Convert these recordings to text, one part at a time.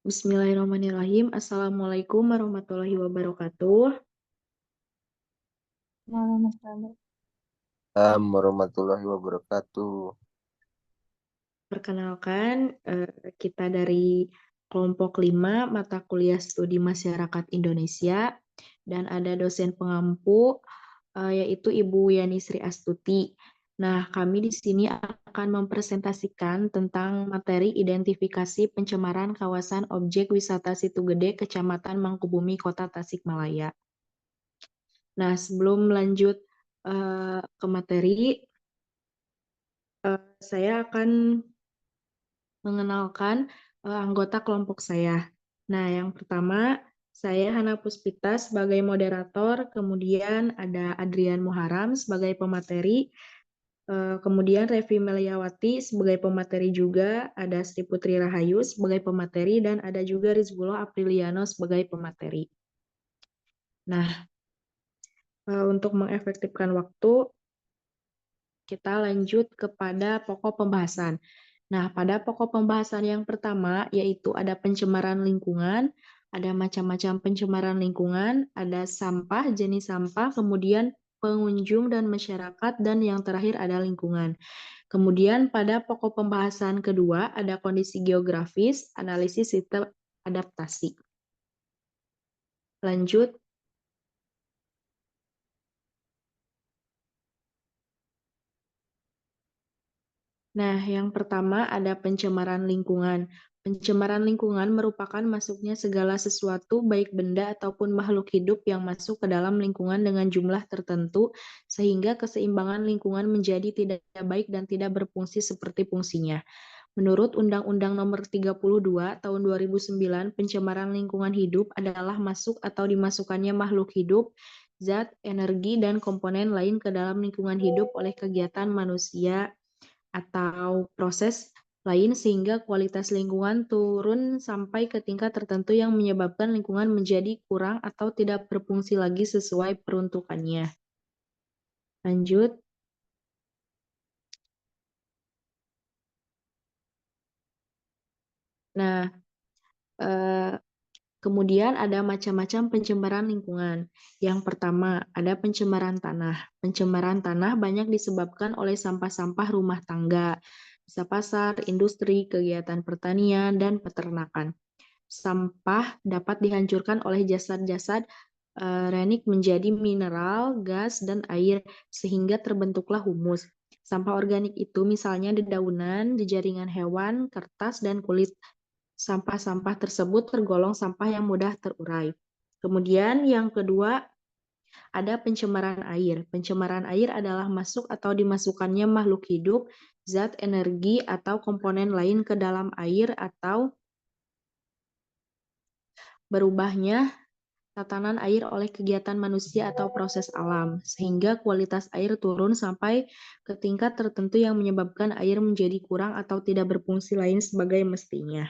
Bismillahirrahmanirrahim. Assalamualaikum warahmatullahi wabarakatuh. Waalaikumsalam. Warahmatullahi wabarakatuh. Perkenalkan, kita dari kelompok 5 mata kuliah studi masyarakat Indonesia dan ada dosen pengampu yaitu Ibu Yani Sri Astuti. Nah, kami di sini akan mempresentasikan tentang materi identifikasi pencemaran kawasan objek wisata Situ Gede, Kecamatan Mangkubumi, Kota Tasikmalaya. Nah, sebelum lanjut ke materi, saya akan mengenalkan anggota kelompok saya. Nah, yang pertama, saya Hana Puspita sebagai moderator, kemudian ada Adrian Muharam sebagai pemateri, kemudian Revi Meliawati sebagai pemateri juga, ada Sri Putri Rahayu sebagai pemateri, dan ada juga Rizbulo Apriliano sebagai pemateri. Nah, untuk mengefektifkan waktu, kita lanjut kepada pokok pembahasan. Nah, pada pokok pembahasan yang pertama yaitu ada pencemaran lingkungan, ada macam-macam pencemaran lingkungan, ada sampah, jenis sampah, kemudian pengunjung dan masyarakat, dan yang terakhir ada lingkungan. Kemudian pada pokok pembahasan kedua ada kondisi geografis, analisis sistem adaptasi. Lanjut. Nah, yang pertama ada pencemaran lingkungan. Pencemaran lingkungan merupakan masuknya segala sesuatu, baik benda ataupun makhluk hidup yang masuk ke dalam lingkungan dengan jumlah tertentu, sehingga keseimbangan lingkungan menjadi tidak baik dan tidak berfungsi seperti fungsinya. Menurut Undang-Undang Nomor 32 Tahun 2009, pencemaran lingkungan hidup adalah masuk atau dimasukkannya makhluk hidup, zat, energi, dan komponen lain ke dalam lingkungan hidup oleh kegiatan manusia atau proses lain sehingga kualitas lingkungan turun sampai ke tingkat tertentu yang menyebabkan lingkungan menjadi kurang atau tidak berfungsi lagi sesuai peruntukannya. Lanjut. Nah, kemudian ada macam-macam pencemaran lingkungan. Yang pertama, ada pencemaran tanah. Pencemaran tanah banyak disebabkan oleh sampah-sampah rumah tangga, bisa pasar, industri, kegiatan pertanian, dan peternakan. Sampah dapat dihancurkan oleh jasad-jasad renik menjadi mineral, gas, dan air, sehingga terbentuklah humus. Sampah organik itu misalnya dedaunan, jaringan hewan, kertas, dan kulit. Sampah-sampah tersebut tergolong sampah yang mudah terurai. Kemudian yang kedua, ada pencemaran air. Pencemaran air adalah masuk atau dimasukkannya makhluk hidup, zat, energi, atau komponen lain ke dalam air atau berubahnya tatanan air oleh kegiatan manusia atau proses alam, sehingga kualitas air turun sampai ke tingkat tertentu yang menyebabkan air menjadi kurang atau tidak berfungsi lain sebagai mestinya.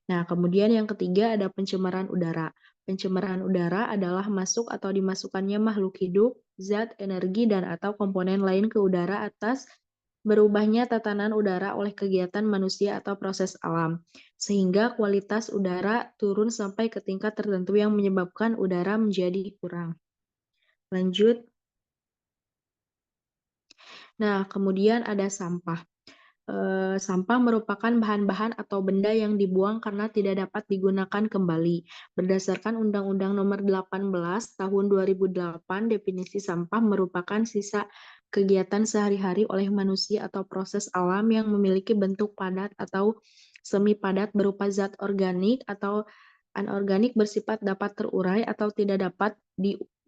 Nah, kemudian yang ketiga ada pencemaran udara. Pencemaran udara adalah masuk atau dimasukkannya makhluk hidup, zat, energi, dan atau komponen lain ke udara atas berubahnya tatanan udara oleh kegiatan manusia atau proses alam, sehingga kualitas udara turun sampai ke tingkat tertentu yang menyebabkan udara menjadi kurang. Lanjut. Nah, kemudian ada sampah. Sampah merupakan bahan-bahan atau benda yang dibuang karena tidak dapat digunakan kembali. Berdasarkan Undang-Undang Nomor 18 Tahun 2008, definisi sampah merupakan sisa kegiatan sehari-hari oleh manusia atau proses alam yang memiliki bentuk padat atau semi padat berupa zat organik atau anorganik bersifat dapat terurai atau tidak dapat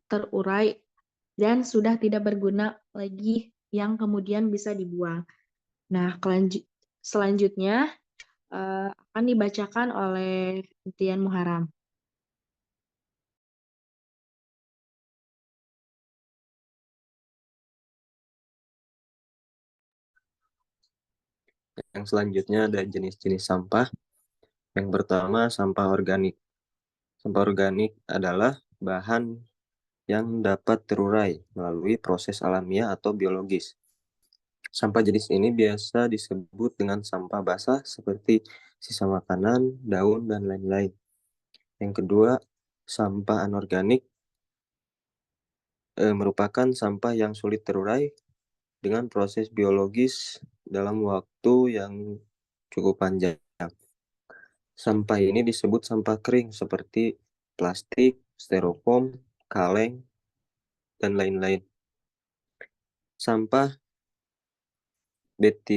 terurai dan sudah tidak berguna lagi yang kemudian bisa dibuang. Nah, selanjutnya akan dibacakan oleh Tian Muharam. Yang selanjutnya ada jenis-jenis sampah. Yang pertama, sampah organik. Sampah organik adalah bahan yang dapat terurai melalui proses alamiah atau biologis. Sampah jenis ini biasa disebut dengan sampah basah seperti sisa makanan, daun, dan lain-lain. Yang kedua, sampah anorganik merupakan sampah yang sulit terurai dengan proses biologis dalam waktu yang cukup panjang. Sampah ini disebut sampah kering seperti plastik, styrofoam, kaleng, dan lain-lain. Sampah B3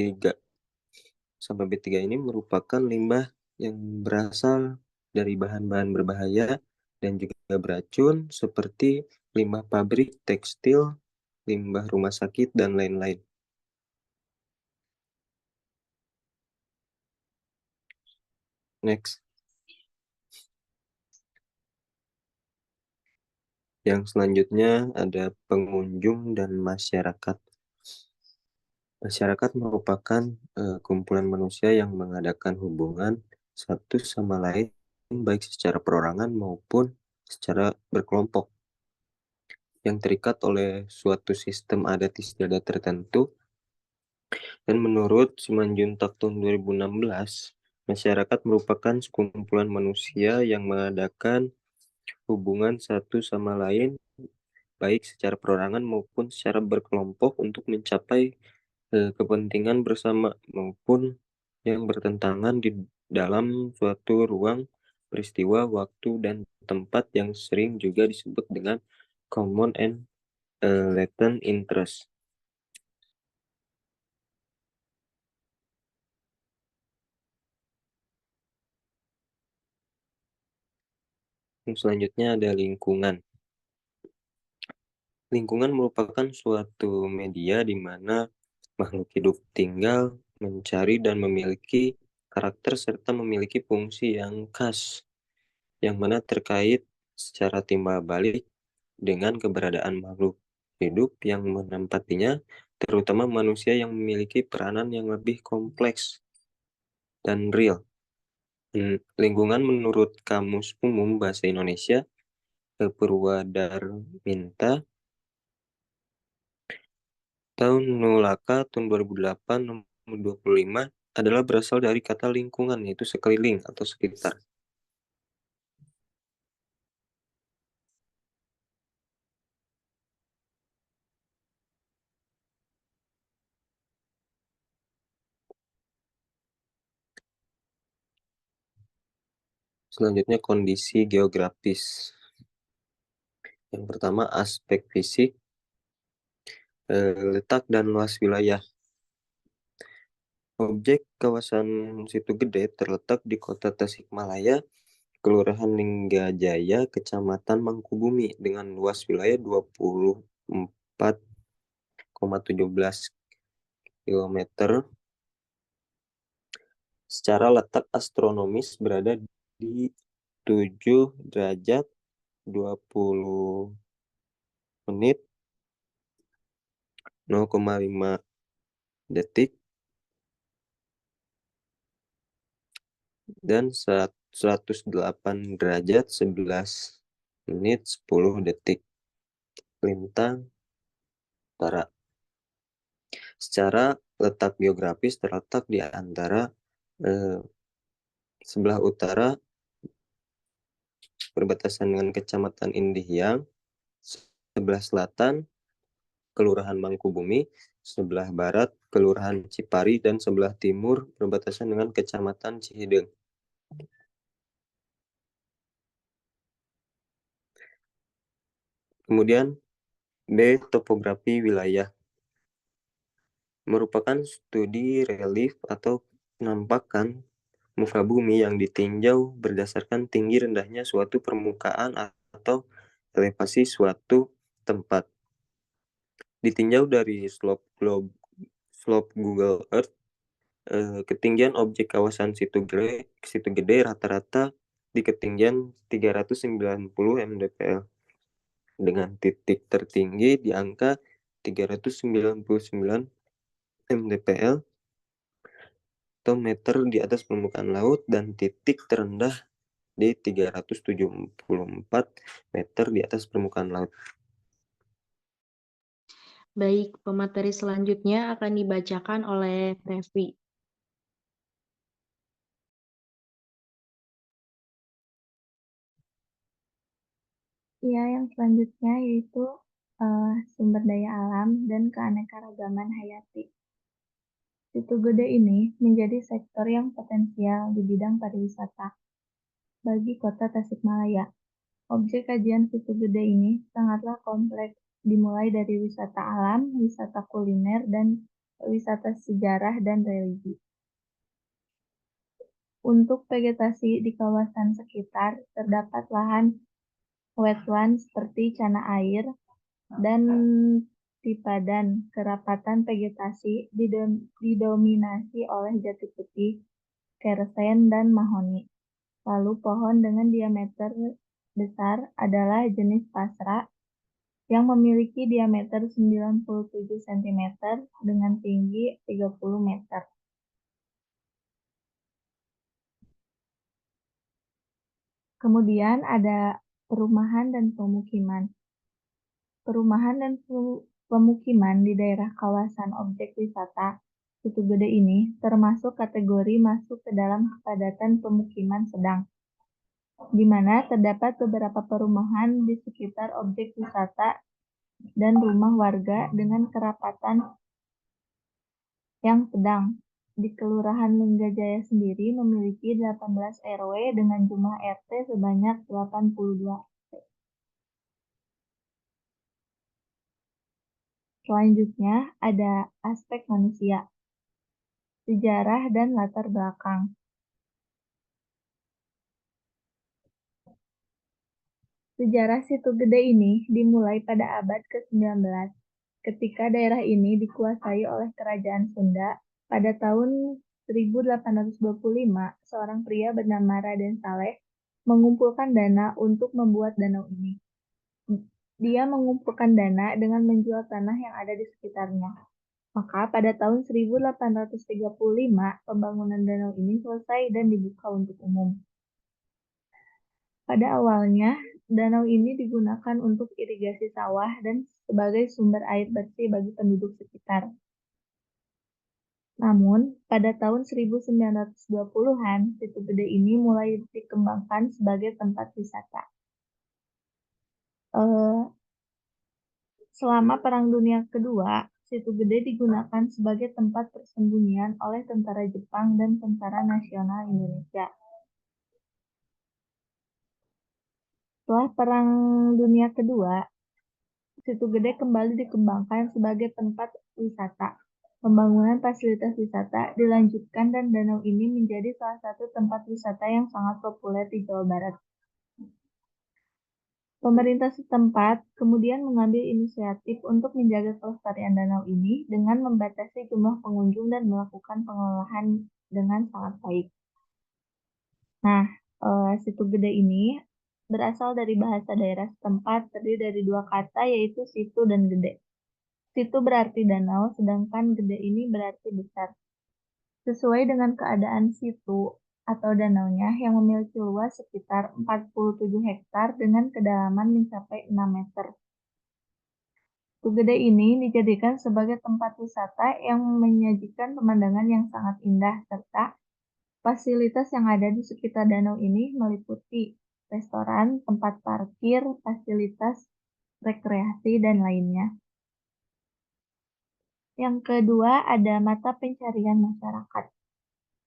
Sampah B3 ini merupakan limbah yang berasal dari bahan-bahan berbahaya dan juga beracun seperti limbah pabrik tekstil, limbah rumah sakit, dan lain-lain. Next. Yang selanjutnya ada pengunjung dan masyarakat. Masyarakat merupakan kumpulan manusia yang mengadakan hubungan satu sama lain, baik secara perorangan maupun secara berkelompok, yang terikat oleh suatu sistem adat istiadat tertentu. Dan menurut Simanjuntak tahun 2016, masyarakat merupakan sekumpulan manusia yang mengadakan hubungan satu sama lain, baik secara perorangan maupun secara berkelompok untuk mencapai kepentingan bersama maupun yang bertentangan di dalam suatu ruang, peristiwa, waktu, dan tempat yang sering juga disebut dengan common and latent interest. Yang selanjutnya ada lingkungan. Lingkungan merupakan suatu media di mana makhluk hidup tinggal, mencari, dan memiliki karakter serta memiliki fungsi yang khas, yang mana terkait secara timbal balik dengan keberadaan makhluk hidup yang menempatinya, terutama manusia yang memiliki peranan yang lebih kompleks dan real. Lingkungan menurut Kamus Umum Bahasa Indonesia, Purwadarminta, tahun Nulaka tahun 2008 nomor 25 adalah berasal dari kata lingkungan, yaitu sekeliling atau sekitar. Selanjutnya kondisi geografis. Yang pertama aspek fisik, letak dan luas wilayah. Objek kawasan Situ Gede terletak di Kota Tasikmalaya, Kelurahan Linggajaya, Kecamatan Mangkubumi dengan luas wilayah 24,17 km. Secara letak astronomis berada di 7 derajat 20 menit 0,5 detik dan 108 derajat 11 menit 10 detik lintang utara. Secara letak geografis terletak di antara sebelah utara berbatasan dengan Kecamatan Indihiyang, sebelah selatan Kelurahan Mangkubumi, sebelah barat Kelurahan Cipari, dan sebelah timur berbatasan dengan Kecamatan Cihideng. Kemudian B. Topografi wilayah merupakan studi relief atau penampakan muka bumi yang ditinjau berdasarkan tinggi rendahnya suatu permukaan atau elevasi suatu tempat. Ditinjau dari slope Google Earth, ketinggian objek kawasan Situ Gede rata-rata di ketinggian 390 mdpl dengan titik tertinggi di angka 399 mdpl atau meter di atas permukaan laut dan titik terendah di 374 meter di atas permukaan laut. Baik, pemateri selanjutnya akan dibacakan oleh Revi. Ya, yang selanjutnya yaitu sumber daya alam dan keanekaragaman hayati. Situ Gede ini menjadi sektor yang potensial di bidang pariwisata bagi kota Tasikmalaya. Objek kajian Situ Gede ini sangatlah kompleks, dimulai dari wisata alam, wisata kuliner, dan wisata sejarah dan religi. Untuk vegetasi di kawasan sekitar, terdapat lahan wetland seperti Cana Air dan Tipadan. Kerapatan vegetasi didominasi oleh jati putih, kersen, dan mahoni. Lalu pohon dengan diameter besar adalah jenis pasra yang memiliki diameter 97 cm dengan tinggi 30 meter. Kemudian ada perumahan dan pemukiman. Perumahan dan pemukiman di daerah kawasan objek wisata Situ Gede ini termasuk kategori masuk ke dalam kepadatan pemukiman sedang, di mana terdapat beberapa perumahan di sekitar objek wisata dan rumah warga dengan kerapatan yang sedang. Di Kelurahan Linggajaya sendiri memiliki 18 RW dengan jumlah RT sebanyak 82. Selanjutnya ada aspek manusia, sejarah dan latar belakang. Sejarah Situ Gede ini dimulai pada abad ke-19, ketika daerah ini dikuasai oleh Kerajaan Sunda. Pada tahun 1825, seorang pria bernama Raden Saleh mengumpulkan dana untuk membuat danau ini. Dia mengumpulkan dana dengan menjual tanah yang ada di sekitarnya. Maka pada tahun 1835, pembangunan danau ini selesai dan dibuka untuk umum. Pada awalnya, danau ini digunakan untuk irigasi sawah dan sebagai sumber air bersih bagi penduduk sekitar. Namun, pada tahun 1920-an, Situ Gede ini mulai dikembangkan sebagai tempat wisata. Selama Perang Dunia Kedua, Situ Gede digunakan sebagai tempat persembunyian oleh tentara Jepang dan Tentara Nasional Indonesia. Setelah Perang Dunia Kedua, Situ Gede kembali dikembangkan sebagai tempat wisata. Pembangunan fasilitas wisata dilanjutkan dan danau ini menjadi salah satu tempat wisata yang sangat populer di Jawa Barat. Pemerintah setempat kemudian mengambil inisiatif untuk menjaga kelestarian danau ini dengan membatasi jumlah pengunjung dan melakukan pengelolaan dengan sangat baik. Nah, Situ Gede ini berasal dari bahasa daerah setempat, terdiri dari dua kata yaitu situ dan gede. Situ berarti danau, sedangkan gede ini berarti besar. Sesuai dengan keadaan situ atau danaunya yang memiliki luas sekitar 47 hektar dengan kedalaman mencapai 6 meter. Situ Gede ini dijadikan sebagai tempat wisata yang menyajikan pemandangan yang sangat indah serta fasilitas yang ada di sekitar danau ini meliputi restoran, tempat parkir, fasilitas rekreasi, dan lainnya. Yang kedua ada mata pencarian masyarakat.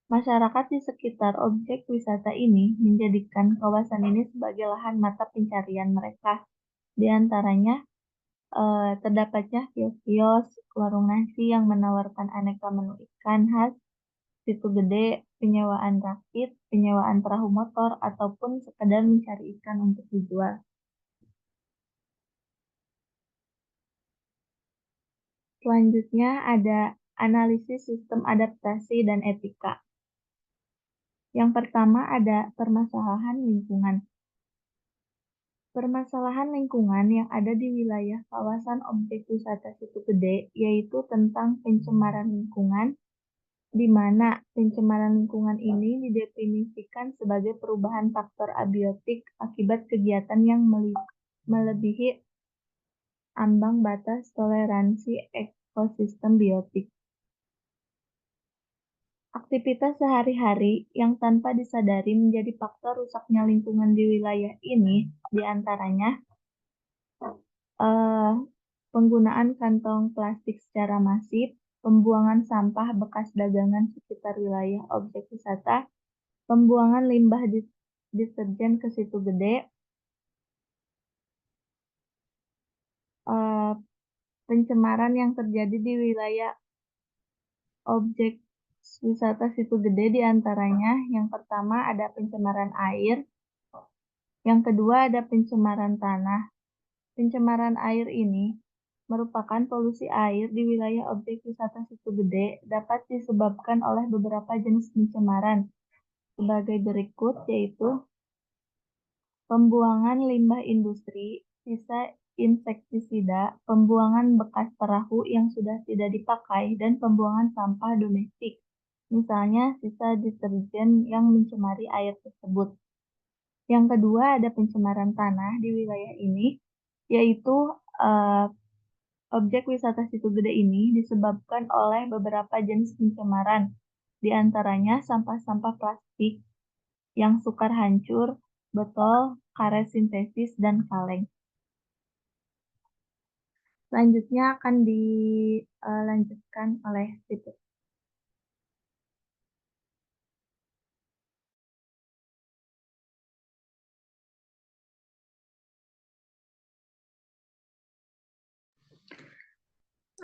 Masyarakat di sekitar objek wisata ini menjadikan kawasan ini sebagai lahan mata pencarian mereka. Di antaranya terdapatnya kios-kios, warung nasi yang menawarkan aneka menu ikan khas Situ Gede, penyewaan rakit, penyewaan perahu motor, ataupun sekedar mencari ikan untuk dijual. Selanjutnya ada analisis sistem adaptasi dan etika. Yang pertama ada permasalahan lingkungan. Permasalahan lingkungan yang ada di wilayah kawasan objek wisata Situ Gede yaitu tentang pencemaran lingkungan, di mana pencemaran lingkungan ini didefinisikan sebagai perubahan faktor abiotik akibat kegiatan yang melebihi ambang batas toleransi ekosistem biotik. Aktivitas sehari-hari yang tanpa disadari menjadi faktor rusaknya lingkungan di wilayah ini, diantaranya penggunaan kantong plastik secara masif, pembuangan sampah bekas dagangan sekitar wilayah objek wisata, pembuangan limbah deterjen ke situ gede, pencemaran yang terjadi di wilayah objek wisata situ gede diantaranya yang pertama ada pencemaran air, yang kedua ada pencemaran tanah. Pencemaran air ini merupakan polusi air di wilayah objek wisata situ gede dapat disebabkan oleh beberapa jenis pencemaran sebagai berikut yaitu pembuangan limbah industri, sisa insektisida, pembuangan bekas perahu yang sudah tidak dipakai, dan pembuangan sampah domestik, misalnya sisa deterjen yang mencemari air tersebut. Yang kedua ada pencemaran tanah di wilayah ini, yaitu objek wisata situ gede ini disebabkan oleh beberapa jenis pencemaran, di antaranya sampah-sampah plastik yang sukar hancur, botol, karet sintesis, dan kaleng. Selanjutnya akan dilanjutkan oleh Pipit.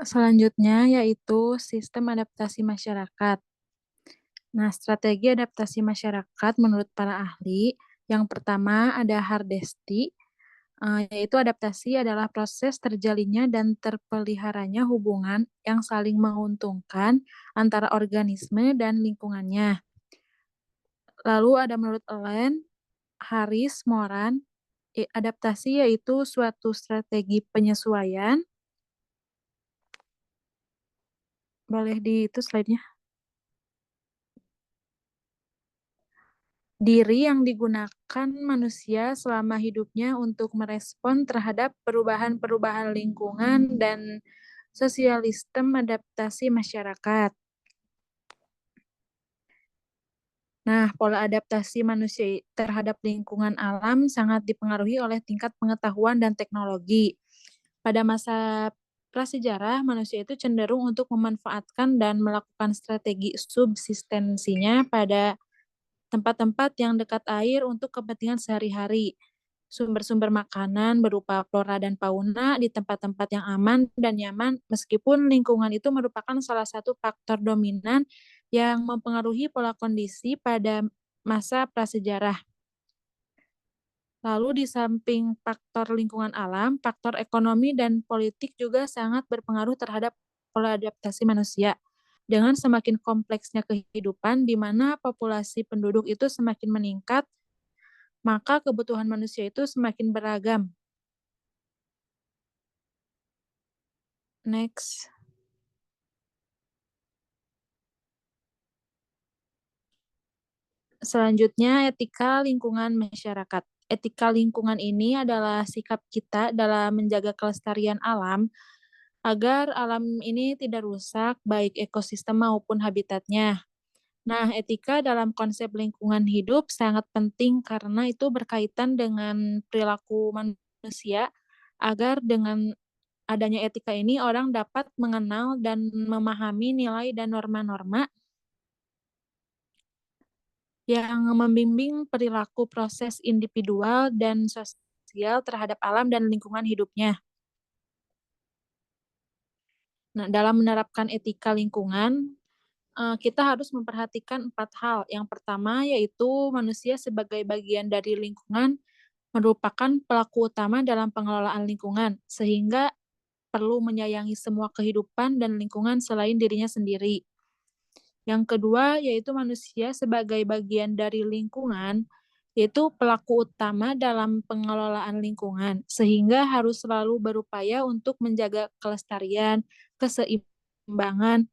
Selanjutnya yaitu sistem adaptasi masyarakat. Nah, strategi adaptasi masyarakat menurut para ahli, yang pertama ada Hardesty, yaitu adaptasi adalah proses terjalinnya dan terpeliharanya hubungan yang saling menguntungkan antara organisme dan lingkungannya. Lalu ada menurut Ellen, Harris, Moran, adaptasi yaitu suatu strategi penyesuaian. Boleh di itu slide-nya. Diri yang digunakan manusia selama hidupnya untuk merespon terhadap perubahan-perubahan lingkungan dan sosialistem adaptasi masyarakat. Nah, pola adaptasi manusia terhadap lingkungan alam sangat dipengaruhi oleh tingkat pengetahuan dan teknologi. Pada masa prasejarah, manusia itu cenderung untuk memanfaatkan dan melakukan strategi subsistensinya pada tempat-tempat yang dekat air untuk kepentingan sehari-hari. Sumber-sumber makanan berupa flora dan fauna di tempat-tempat yang aman dan nyaman, meskipun lingkungan itu merupakan salah satu faktor dominan yang mempengaruhi pola kondisi pada masa prasejarah. Lalu di samping faktor lingkungan alam, faktor ekonomi dan politik juga sangat berpengaruh terhadap pola adaptasi manusia. Dengan semakin kompleksnya kehidupan di mana populasi penduduk itu semakin meningkat, maka kebutuhan manusia itu semakin beragam. Next. Selanjutnya, etika lingkungan masyarakat. Etika lingkungan ini adalah sikap kita dalam menjaga kelestarian alam agar alam ini tidak rusak, baik ekosistem maupun habitatnya. Nah, etika dalam konsep lingkungan hidup sangat penting karena itu berkaitan dengan perilaku manusia agar dengan adanya etika ini orang dapat mengenal dan memahami nilai dan norma-norma yang membimbing perilaku proses individual dan sosial terhadap alam dan lingkungan hidupnya. Nah, dalam menerapkan etika lingkungan, kita harus memperhatikan 4 hal. Yang pertama yaitu manusia sebagai bagian dari lingkungan merupakan pelaku utama dalam pengelolaan lingkungan, sehingga perlu menyayangi semua kehidupan dan lingkungan selain dirinya sendiri. Yang kedua yaitu manusia sebagai bagian dari lingkungan, yaitu pelaku utama dalam pengelolaan lingkungan, sehingga harus selalu berupaya untuk menjaga kelestarian, keseimbangan,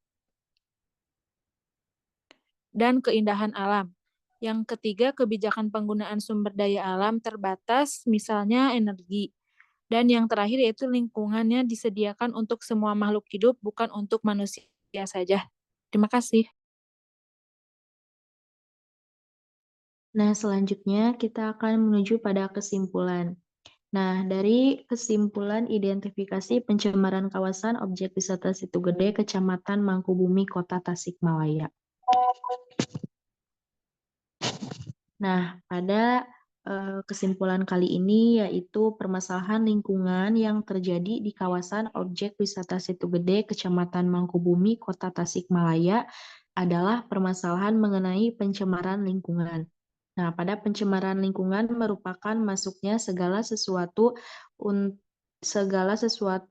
dan keindahan alam. Yang ketiga, kebijakan penggunaan sumber daya alam terbatas, misalnya energi. Dan yang terakhir yaitu lingkungannya disediakan untuk semua makhluk hidup, bukan untuk manusia saja. Terima kasih. Nah, selanjutnya kita akan menuju pada kesimpulan. Nah, dari kesimpulan identifikasi pencemaran kawasan objek wisata Situ Gede, Kecamatan Mangkubumi, Kota Tasikmalaya. Nah, pada kesimpulan kali ini yaitu permasalahan lingkungan yang terjadi di kawasan objek wisata Situ Gede, Kecamatan Mangkubumi, Kota Tasikmalaya adalah permasalahan mengenai pencemaran lingkungan. Nah, pada pencemaran lingkungan merupakan masuknya segala sesuatu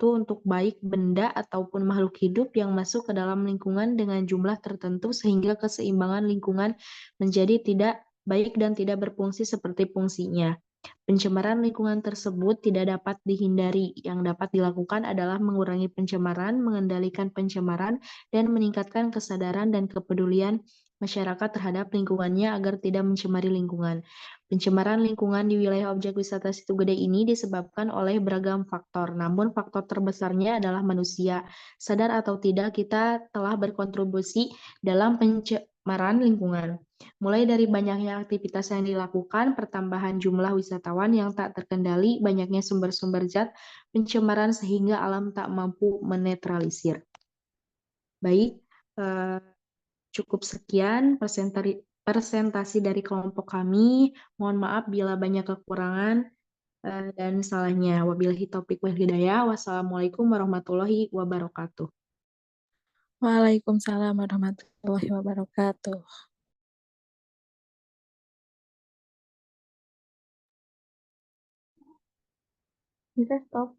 untuk baik benda ataupun makhluk hidup yang masuk ke dalam lingkungan dengan jumlah tertentu sehingga keseimbangan lingkungan menjadi tidak baik dan tidak berfungsi seperti fungsinya. Pencemaran lingkungan tersebut tidak dapat dihindari. Yang dapat dilakukan adalah mengurangi pencemaran, mengendalikan pencemaran, dan meningkatkan kesadaran dan kepedulian masyarakat terhadap lingkungannya agar tidak mencemari lingkungan. Pencemaran lingkungan di wilayah objek wisata Situ Gede ini disebabkan oleh beragam faktor, namun faktor terbesarnya adalah manusia. Sadar atau tidak, kita telah berkontribusi dalam pencemaran lingkungan. Mulai dari banyaknya aktivitas yang dilakukan, pertambahan jumlah wisatawan yang tak terkendali, banyaknya sumber-sumber zat pencemaran sehingga alam tak mampu menetralisir. Baik, cukup sekian presentasi dari kelompok kami. Mohon maaf bila banyak kekurangan dan salahnya. Wabillahi taufiq wal hidayah. Wassalamualaikum warahmatullahi wabarakatuh. Waalaikumsalam warahmatullahi wabarakatuh. Bisa stop.